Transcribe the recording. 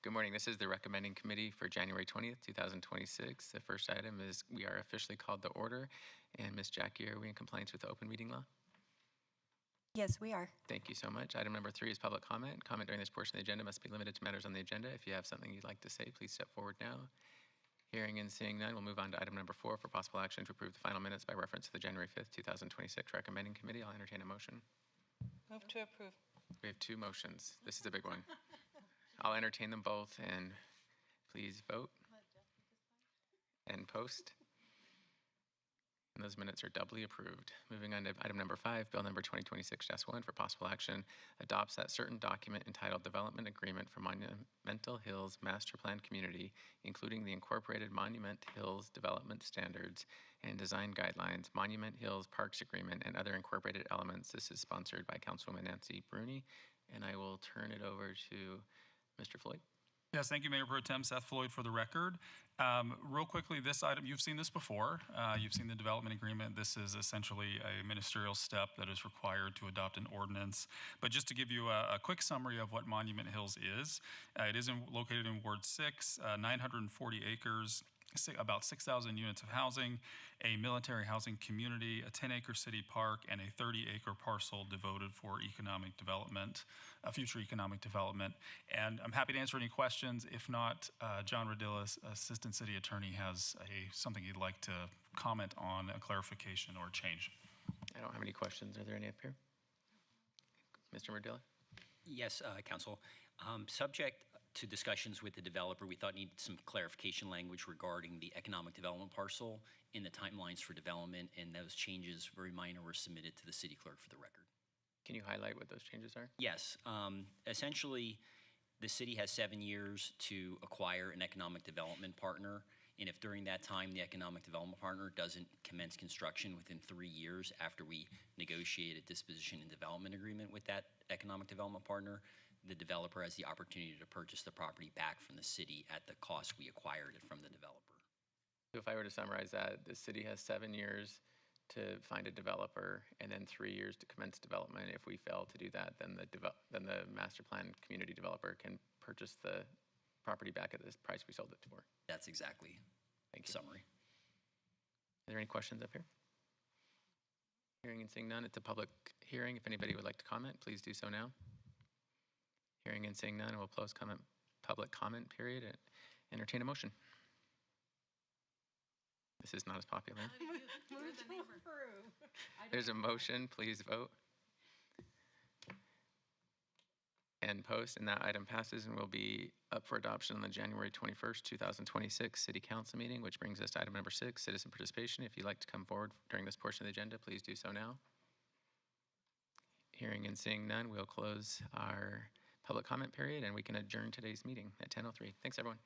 Good morning. This is the recommending committee for January 20th, 2026. The first item is we are officially called to order. And Ms. Jackie, are we in compliance with the open meeting law? Yes, we are. Thank you so much. Item number 3 is public comment. Comment during this portion of the agenda must be limited to matters on the agenda. If you have something you'd like to say, please step forward now. Hearing and seeing none, we'll move on to item number 4 for possible action to approve the final minutes by reference to the January 5th, 2026 recommending committee. I'll entertain a motion. Move to approve. We have 2 motions. This is a big one. I'll entertain them both, and please vote and post. And those minutes are doubly approved. Moving on to item number 5, bill number 2026-1 for possible action, adopts that certain document entitled Development Agreement for Monumental Hills Master Plan Community, including the incorporated Monument Hills Development Standards and Design Guidelines, Monument Hills Parks Agreement, and other incorporated elements. This is sponsored by Councilwoman Nancy Bruni, and I will turn it over to Mr. Floyd. Yes, thank you, Mayor Pro Tem Seth Floyd, for the record. Real quickly, this item, you've seen this before. You've seen the development agreement. This is essentially a ministerial step that is required to adopt an ordinance. But just to give you a quick summary of what Monument Hills is, it is located in Ward 6, 940 acres, about 6,000 units of housing, a military housing community, a 10-acre city park, and a 30-acre parcel devoted for economic development, future economic development. And I'm happy to answer any questions. If not, John Radilla, Assistant City Attorney, has something he'd like to comment on, a clarification or change. I don't have any questions. Are there any up here? Mr. Radilla? Yes, Council. Subject to discussions with the developer, we thought needed some clarification language regarding the economic development parcel in the timelines for development, and those changes, very minor, were submitted to the city clerk for the record. Can you highlight what those changes are? Yes. Essentially, the city has 7 years to acquire an economic development partner, and if during that time the economic development partner doesn't commence construction within 3 years after we negotiate a disposition and development agreement with that economic development partner, the developer has the opportunity to purchase the property back from the city at the cost we acquired it from the developer. So if I were to summarize that, the city has 7 years to find a developer and then 3 years to commence development. If we fail to do that, then the master plan community developer can purchase the property back at the price we sold it for. That's exactly the summary. Are there any questions up here? Hearing and seeing none, it's a public hearing. If anybody would like to comment, please do so now. Hearing and seeing none, we'll close public comment period and entertain a motion. This is not as popular. There's a motion, please vote. And post, and that item passes and will be up for adoption on the January 21st, 2026 City Council meeting, which brings us to item number 6, citizen participation. If you'd like to come forward during this portion of the agenda, please do so now. Hearing and seeing none, we'll close our public comment period and we can adjourn today's meeting at 10:03. Thanks, everyone.